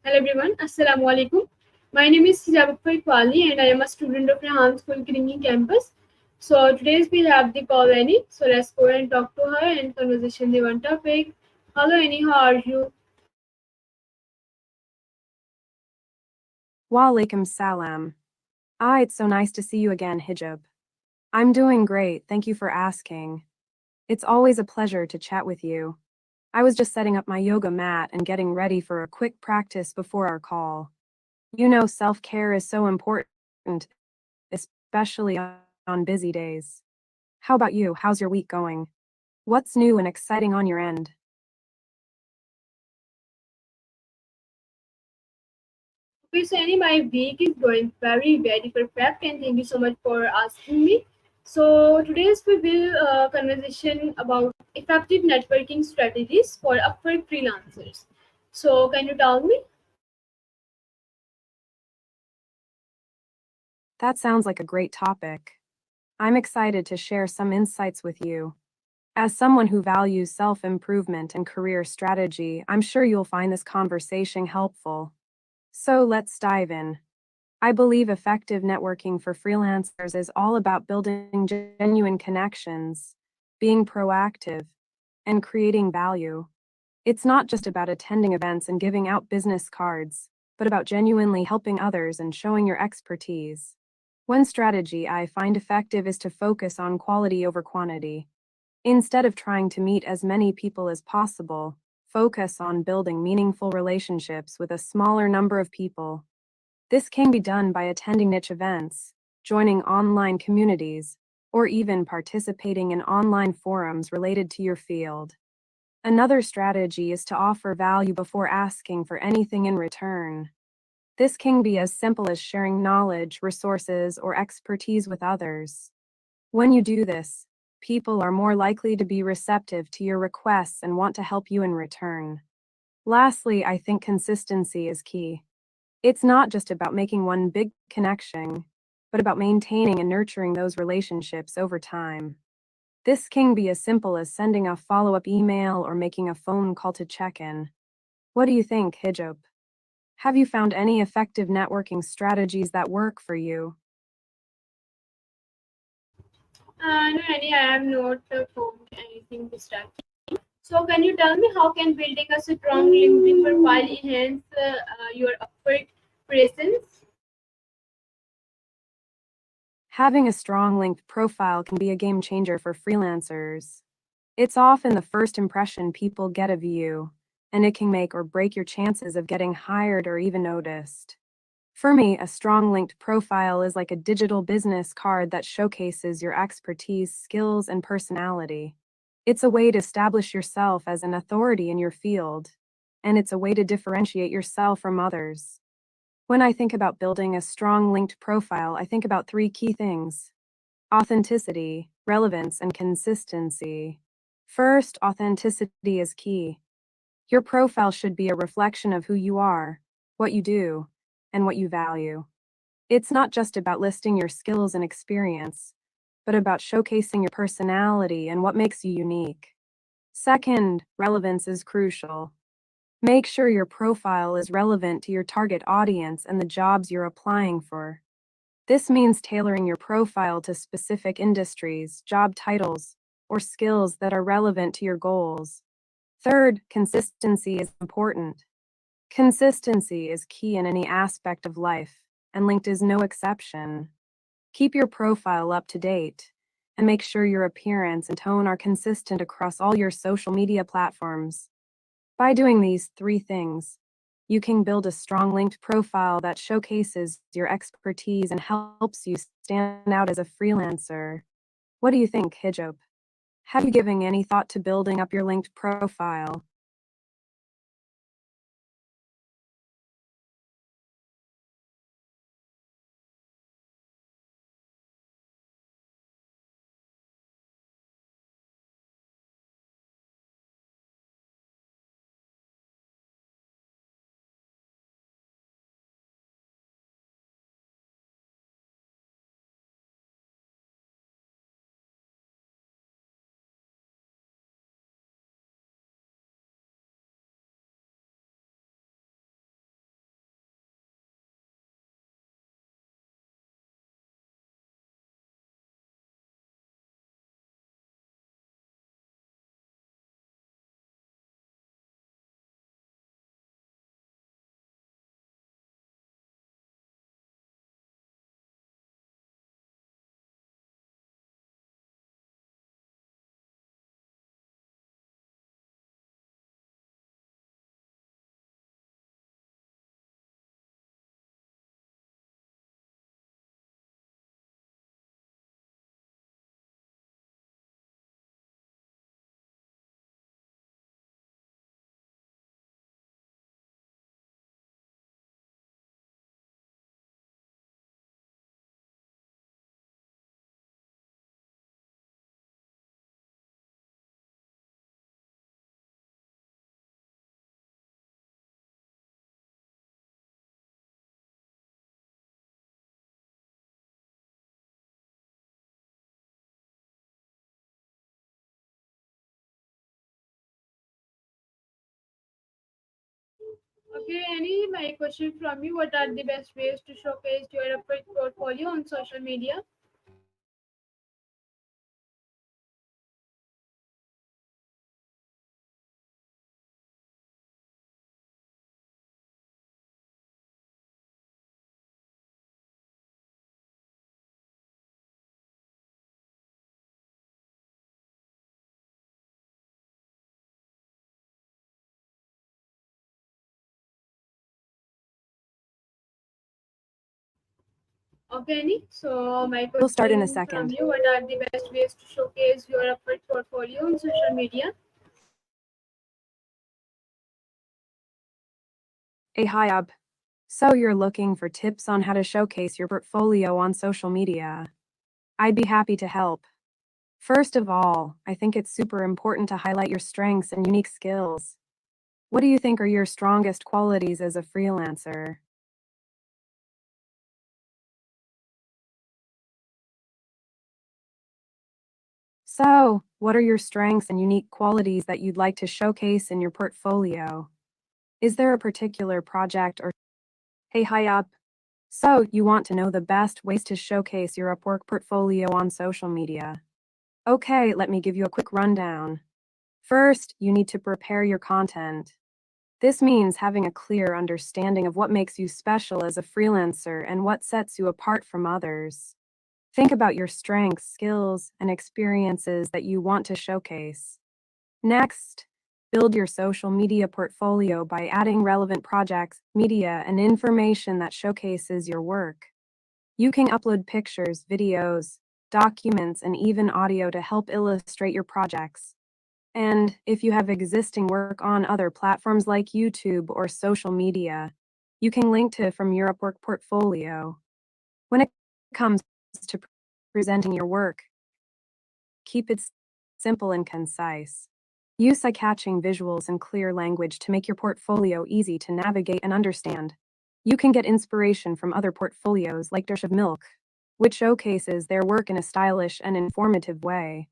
Hello everyone, Assalamu alaikum. My name is Hijab Kwali and I am a student of Rehan School Kiringi campus. So today we have the call Annie. So let's go and talk to her and conversation the one topic. Hello Annie, how are you? Walaikum salam. It's so nice to see you again, Hijab. I'm doing great, thank you for asking. It's always a pleasure to chat with you. I was just setting up my yoga mat and getting ready for a quick practice before our call. You know, self-care is so important, especially on busy days. How about you? How's your week going? What's new and exciting on your end? Okay, so Annie, my week is going very perfect and thank you so much for asking me. So today's we will conversation about effective networking strategies for Upwork freelancers. So can you tell me? That sounds like a great topic. I'm excited to share some insights with you. As someone who values self improvement and career strategy, I'm sure you'll find this conversation helpful. So let's dive in. I believe effective networking for freelancers is all about building genuine connections, being proactive, and creating value. It's not just about attending events and giving out business cards, but about genuinely helping others and showing your expertise. One strategy I find effective is to focus on quality over quantity. Instead of trying to meet as many people as possible, focus on building meaningful relationships with a smaller number of people. This can be done by attending niche events, joining online communities, or even participating in online forums related to your field. Another strategy is to offer value before asking for anything in return. This can be as simple as sharing knowledge, resources, or expertise with others. When you do this, people are more likely to be receptive to your requests and want to help you in return. Lastly, I think consistency is key. It's not just about making one big connection, but about maintaining and nurturing those relationships over time. This can be as simple as sending a follow up email or making a phone call to check in. What do you think, Hijab? Have you found any effective networking strategies that work for you? No, Annie, I have not found anything this time. So can you tell me how can building a strong LinkedIn profile enhance your Upwork presence? Having a strong linked profile can be a game changer for freelancers. It's often the first impression people get of you, and it can make or break your chances of getting hired or even noticed. For me, a strong linked profile is like a digital business card that showcases your expertise, skills, and personality. It's a way to establish yourself as an authority in your field, and it's a way to differentiate yourself from others. When I think about building a strong linked profile, I think about three key things: authenticity, relevance, and consistency. First, authenticity is key. Your profile should be a reflection of who you are, what you do, and what you value. It's not just about listing your skills and experience, but about showcasing your personality and what makes you unique. Second, relevance is crucial. Make sure your profile is relevant to your target audience and the jobs you're applying for. This means tailoring your profile to specific industries, job titles, or skills that are relevant to your goals. Third, consistency is important. Consistency is key in any aspect of life, and Linked is no exception. Keep your profile up to date, and make sure your appearance and tone are consistent across all your social media platforms. By doing these three things, you can build a strong linked profile that showcases your expertise and helps you stand out as a freelancer. What do you think, Hijab? Have you given any thought to building up your linked profile? Okay, Annie, my question from you: what are the best ways to showcase your Upwork portfolio on social media? Okay, Annie. So my We'll start in a question from second. you: what are the best ways to showcase your Upwork portfolio on social media? Hey, hi, Ab. So you're looking for tips on how to showcase your portfolio on social media? I'd be happy to help. First of all, I think it's super important to highlight your strengths and unique skills. What do you think are your strongest qualities as a freelancer? So, what are your strengths and unique qualities that you'd like to showcase in your portfolio? Is there a particular project or hey, hi up? So, you want to know the best ways to showcase your Upwork portfolio on social media? Okay, let me give you a quick rundown. First, you need to prepare your content. This means having a clear understanding of what makes you special as a freelancer and what sets you apart from others. Think about your strengths, skills, and experiences that you want to showcase. Next, build your social media portfolio by adding relevant projects, media, and information that showcases your work. You can upload pictures, videos, documents, and even audio to help illustrate your projects. And if you have existing work on other platforms like YouTube or social media, you can link to from your Upwork portfolio. When it comes to presenting your work, keep it simple and concise. Use eye-catching visuals and clear language to make your portfolio easy to navigate and understand. You can get inspiration from other portfolios like Dish of Milk, which showcases their work in a stylish and informative way.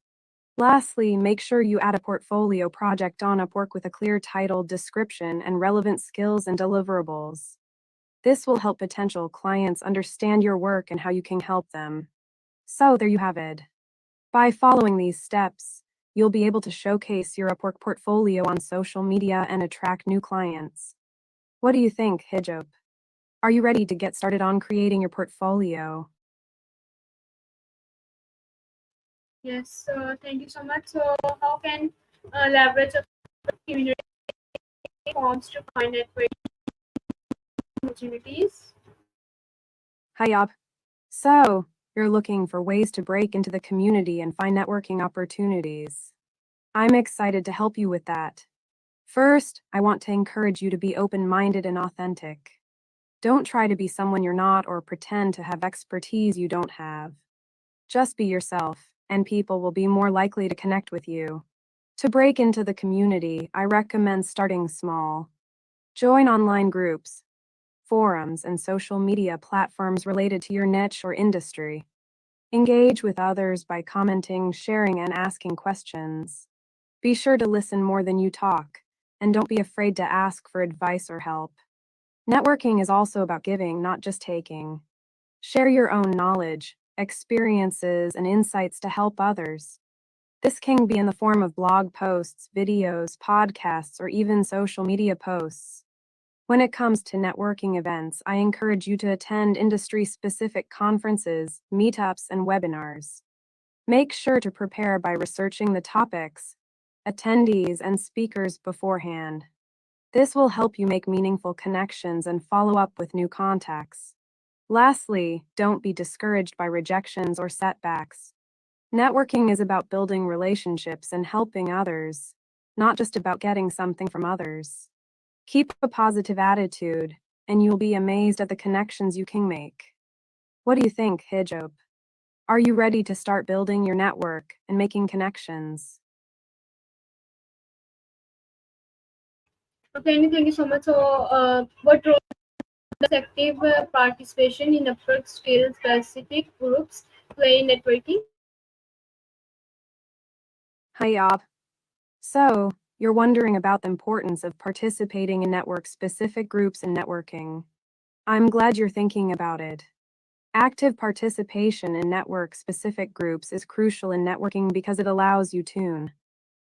Lastly, make sure you add a portfolio project on Upwork with a clear title, description, and relevant skills and deliverables. This will help potential clients understand your work and how you can help them. So, there you have it. By following these steps, you'll be able to showcase your Upwork portfolio on social media and attract new clients. What do you think, Hijab? Are you ready to get started on creating your portfolio? Yes. Thank you so much. So, how can leverage a community forms to find networking opportunities? Hi, So, you're looking for ways to break into the community and find networking opportunities. I'm excited to help you with that. First, I want to encourage you to be open minded and authentic. Don't try to be someone you're not or pretend to have expertise you don't have. Just be yourself, and people will be more likely to connect with you. To break into the community, I recommend starting small. Join online groups, forums, and social media platforms related to your niche or industry. Engage with others by commenting, sharing, and asking questions. Be sure to listen more than you talk, and don't be afraid to ask for advice or help. Networking is also about giving, not just taking. Share your own knowledge, experiences, and insights to help others. This can be in the form of blog posts, videos, podcasts, or even social media posts. When it comes to networking events, I encourage you to attend industry specific conferences, meetups, and webinars. Make sure to prepare by researching the topics, attendees, and speakers beforehand. This will help you make meaningful connections and follow up with new contacts. Lastly, don't be discouraged by rejections or setbacks. Networking is about building relationships and helping others, not just about getting something from others. Keep a positive attitude, and you'll be amazed at the connections you can make. What do you think, Hijab? Are you ready to start building your network and making connections? Okay, Annie, thank you so much. So, what role does active participation in Upwork skill specific groups play in networking? Hi, Yob. So, you're wondering about the importance of participating in network-specific groups and networking. I'm glad you're thinking about it. Active participation in network-specific groups is crucial in networking because it allows you to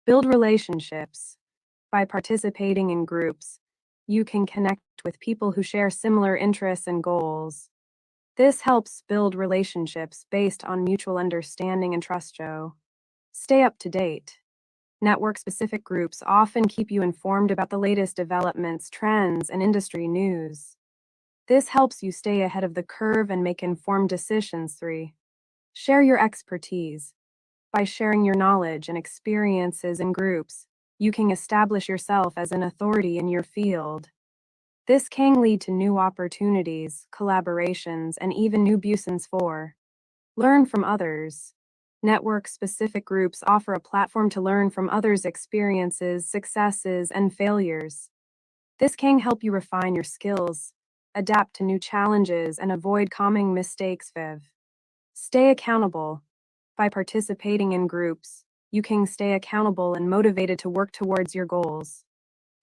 build relationships. By participating in groups, you can connect with people who share similar interests and goals. This helps build relationships based on mutual understanding and trust. Joe. Stay up to date. Network specific groups often keep you informed about the latest developments, trends, and industry news. This helps you stay ahead of the curve and make informed decisions. 3. Share your expertise. By sharing your knowledge and experiences in groups, you can establish yourself as an authority in your field. This can lead to new opportunities, collaborations, and even new business. 4. Learn from others. Network specific groups offer a platform to learn from others' experiences, successes, and failures. This can help you refine your skills, adapt to new challenges, and avoid common mistakes. 5. Stay accountable. By participating in groups, you can stay accountable and motivated to work towards your goals.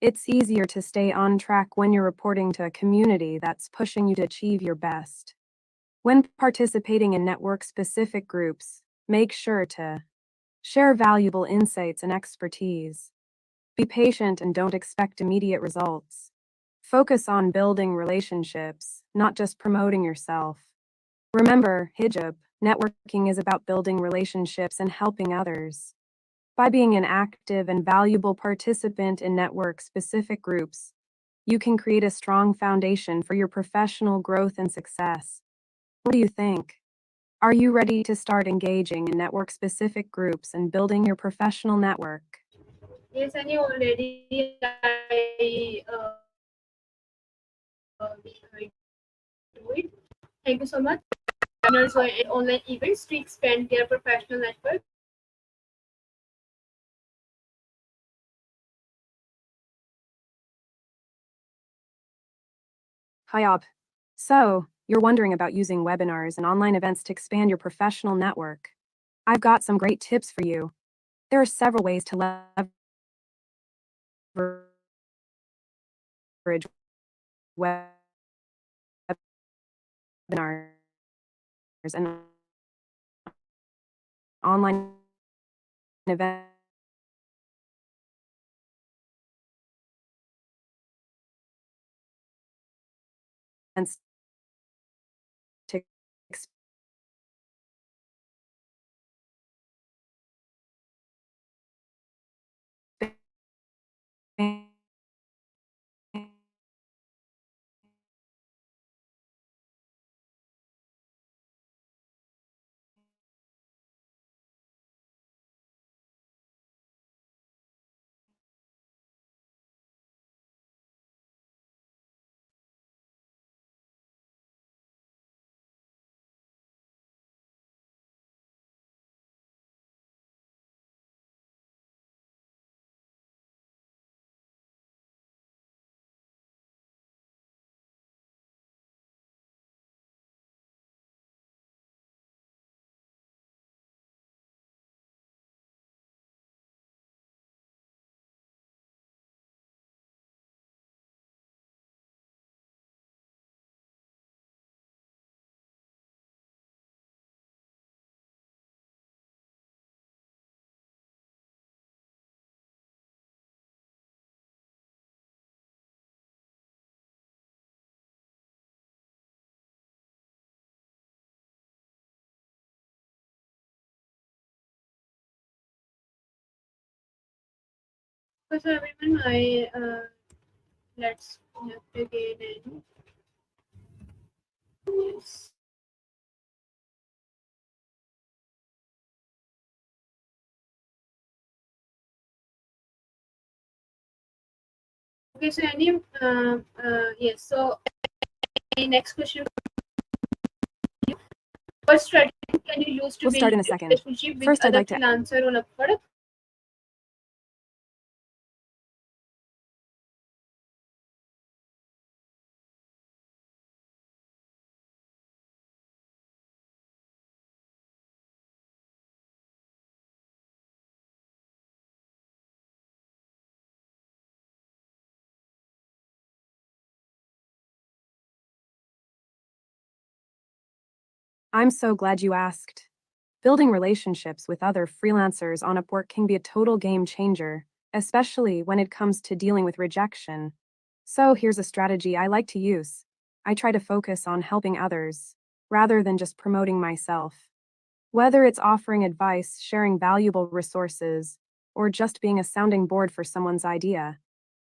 It's easier to stay on track when you're reporting to a community that's pushing you to achieve your best. When participating in network-specific groups, make sure to share valuable insights and expertise. Be patient and don't expect immediate results. Focus on building relationships, not just promoting yourself. Remember, hijab, networking is about building relationships and helping others. By being an active and valuable participant in network-specific groups, you can create a strong foundation for your professional growth and success. What do you think? Are you ready to start engaging in network-specific groups and building your professional network? Yes, and already I do it. Thank you so much. Partners or online events to expand their professional network. Hayab. So, you're wondering about using webinars and online events to expand your professional network. I've got some great tips for you. There are several ways to leverage webinars and online events to expand So everyone, I let's again and yes. Okay, so any yes. So the next question: what strategy can you use to We'll build start in a a second. relationship with First, I'd other like to freelancer on Upwork? I'm so glad you asked. Building relationships with other freelancers on Upwork can be a total game changer, especially when it comes to dealing with rejection. So here's a strategy I like to use. I try to focus on helping others, rather than just promoting myself. Whether it's offering advice, sharing valuable resources, or just being a sounding board for someone's idea.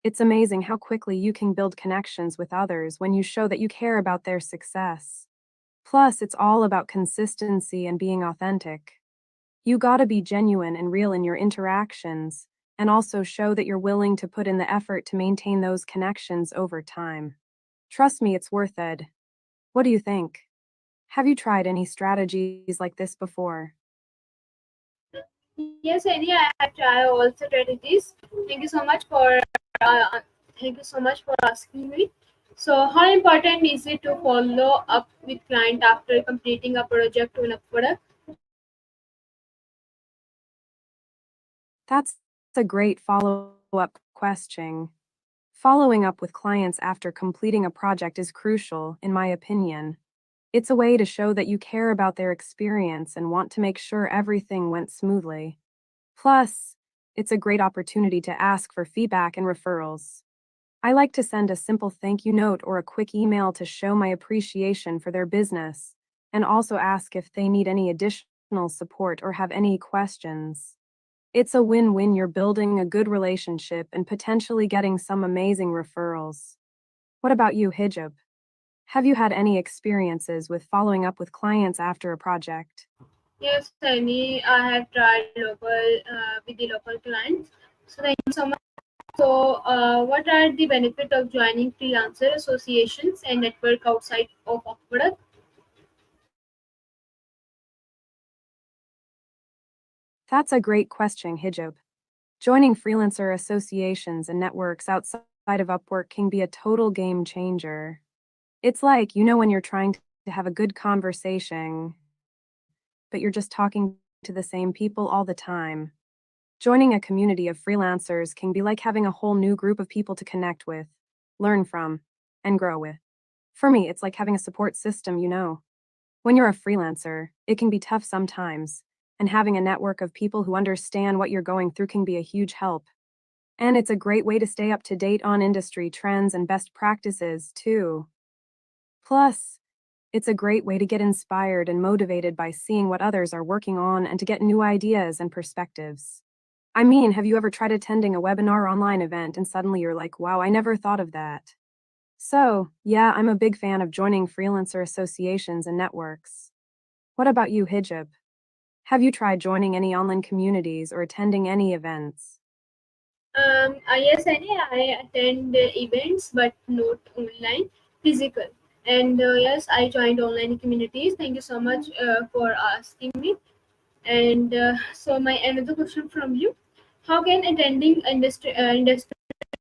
It's amazing how quickly you can build connections with others when you show that you care about their success. Plus, it's all about consistency and being authentic. You gotta be genuine and real in your interactions, and also show that you're willing to put in the effort to maintain those connections over time. Trust me, it's worth it. What do you think? Have you tried any strategies like this before? Yes, Annie, I have tried all strategies. Thank you so much for uh, thank you so much for asking me. So, how important is it to follow up with client after completing a project on a product? That's a great follow up question. Following up with clients after completing a project is crucial, in my opinion. It's a way to show that you care about their experience and want to make sure everything went smoothly. Plus, it's a great opportunity to ask for feedback and referrals. I like to send a simple thank you note or a quick email to show my appreciation for their business, and also ask if they need any additional support or have any questions. It's a win win. You're building a good relationship and potentially getting some amazing referrals. What about you, Hijab? Have you had any experiences with following up with clients after a project? Yes, Annie, I have tried local with the local clients. So, thank you so much. So, what are the benefits of joining freelancer associations and network outside of Upwork? That's a great question, Hijab. Joining freelancer associations and networks outside of Upwork can be a total game changer. It's like, when you're trying to have a good conversation, but you're just talking to the same people all the time. Joining a community of freelancers can be like having a whole new group of people to connect with, learn from, and grow with. For me, it's like having a support system. When you're a freelancer, it can be tough sometimes, and having a network of people who understand what you're going through can be a huge help. And it's a great way to stay up to date on industry trends and best practices, too. Plus, it's a great way to get inspired and motivated by seeing what others are working on and to get new ideas and perspectives. I mean, have you ever tried attending a webinar online event and suddenly you're like, wow, I never thought of that? So, yeah, I'm a big fan of joining freelancer associations and networks. What about you, Hijab? Have you tried joining any online communities or attending any events? Yes, I attend events, but not online, physical. And yes, I joined online communities. Thank you so much for asking me. And so, my another question from you: how can attending industry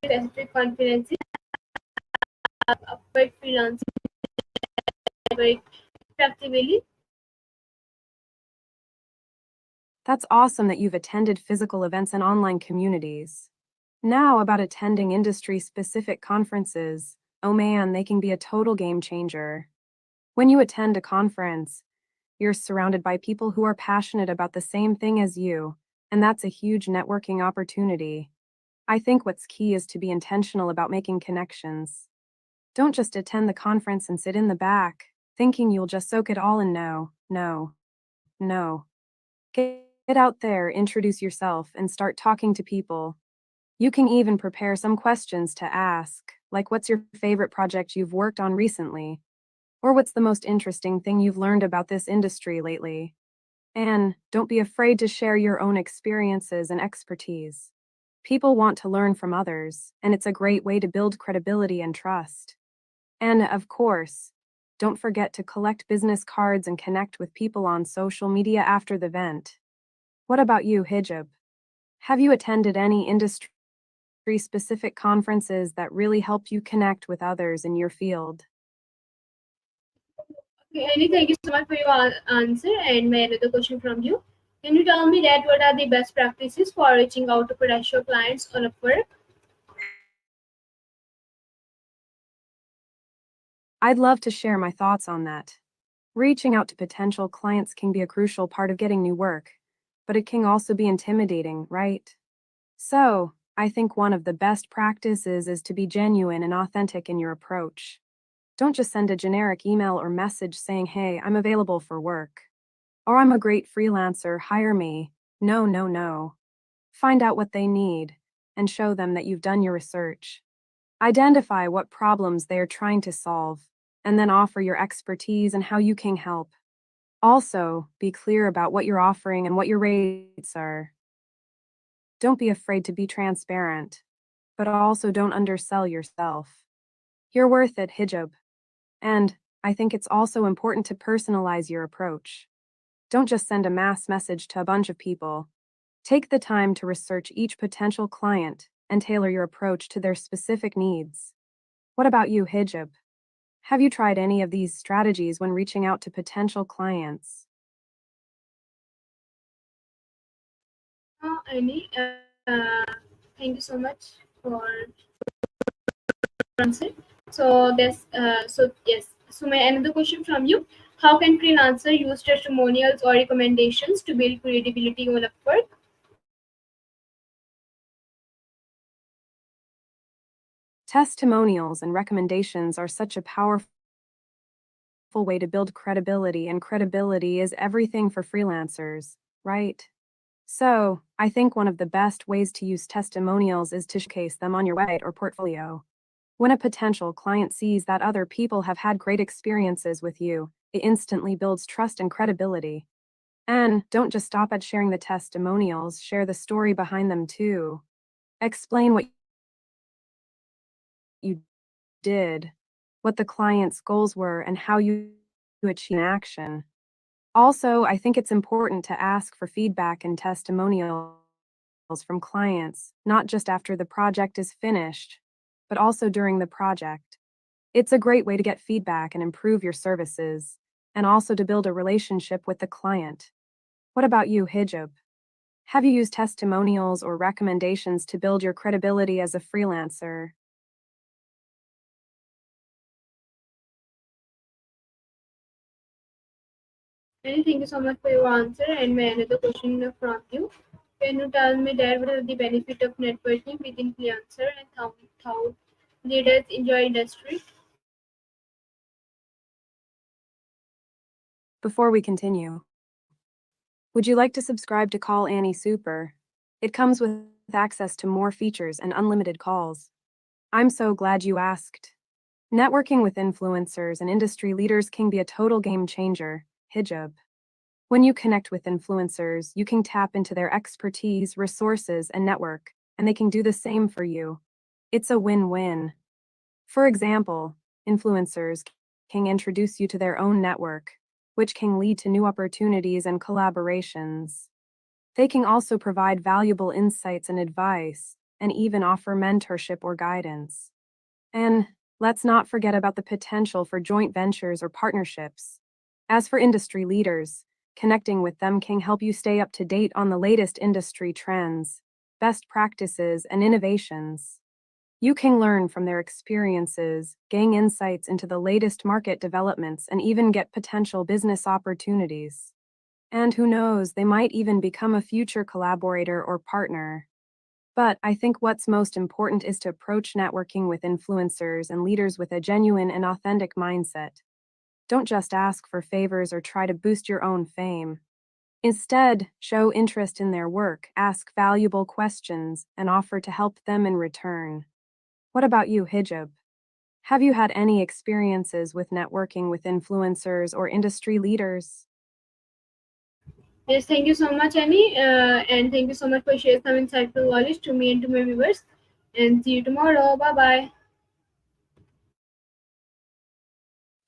specific conferences affect freelancing very effectively? That's awesome that you've attended physical events and online communities. Now, about attending industry specific conferences. Oh man, they can be a total game changer. When you attend a conference, you're surrounded by people who are passionate about the same thing as you, and that's a huge networking opportunity. I think what's key is to be intentional about making connections. Don't just attend the conference and sit in the back, thinking you'll just soak it all in. No, no, no. Get out there, introduce yourself, and start talking to people. You can even prepare some questions to ask, like what's your favorite project you've worked on recently? Or what's the most interesting thing you've learned about this industry lately? And don't be afraid to share your own experiences and expertise. People want to learn from others, and it's a great way to build credibility and trust. And of course, don't forget to collect business cards and connect with people on social media after the event. What about you, Hijab? Have you attended any industry specific conferences that really help you connect with others in your field? Okay, Annie, thank you so much for your answer. And my another question from you: can you tell me that what are the best practices for reaching out to potential clients on Upwork? I'd love to share my thoughts on that. Reaching out to potential clients can be a crucial part of getting new work, but it can also be intimidating, right? So, I think one of the best practices is to be genuine and authentic in your approach. Don't just send a generic email or message saying, "Hey, I'm available for work," or "I'm a great freelancer, hire me." No, no, no. Find out what they need and show them that you've done your research. Identify what problems they are trying to solve, and then offer your expertise and how you can help. Also, be clear about what you're offering and what your rates are. Don't be afraid to be transparent, but also don't undersell yourself. You're worth it, Hijab. And I think it's also important to personalize your approach. Don't just send a mass message to a bunch of people. Take the time to research each potential client and tailor your approach to their specific needs. What about you, Hijab? Have you tried any of these strategies when reaching out to potential clients? Annie, thank you so much for answering. Yes. So my another question from you: how can freelancer use testimonials or recommendations to build credibility on Upwork? Testimonials and recommendations are such a powerful way to build credibility, and credibility is everything for freelancers, right? So, I think one of the best ways to use testimonials is to showcase them on your website or portfolio. When a potential client sees that other people have had great experiences with you, it instantly builds trust and credibility. And don't just stop at sharing the testimonials, share the story behind them too. Explain what you did, what the client's goals were, and how you achieve action. Also, I think it's important to ask for feedback and testimonials from clients, not just after the project is finished, but also during the project. It's a great way to get feedback and improve your services, and also to build a relationship with the client. What about you, Hijab? Have you used testimonials or recommendations to build your credibility as a freelancer? Annie, thank you so much for your answer. And my another question from you: can you tell me that what are the benefit of networking with influencer and how leaders enjoy industry? Before we continue, would you like to subscribe to Call Annie Super? It comes with access to more features and unlimited calls. I'm so glad you asked. Networking with influencers and industry leaders can be a total game changer, Hijab. When you connect with influencers, you can tap into their expertise, resources, and network, and they can do the same for you. It's a win-win. For example, influencers can introduce you to their own network, which can lead to new opportunities and collaborations. They can also provide valuable insights and advice, and even offer mentorship or guidance. And let's not forget about the potential for joint ventures or partnerships. As for industry leaders, connecting with them can help you stay up to date on the latest industry trends, best practices, and innovations. You can learn from their experiences, gain insights into the latest market developments, and even get potential business opportunities. And who knows, they might even become a future collaborator or partner. But I think what's most important is to approach networking with influencers and leaders with a genuine and authentic mindset. Don't just ask for favors or try to boost your own fame. Instead, show interest in their work, ask valuable questions, and offer to help them in return. What about you, Hijab? Have you had any experiences with networking with influencers or industry leaders? Yes, thank you so much, Annie, and thank you so much for sharing some insightful knowledge to me and to my viewers. And see you tomorrow. Bye bye.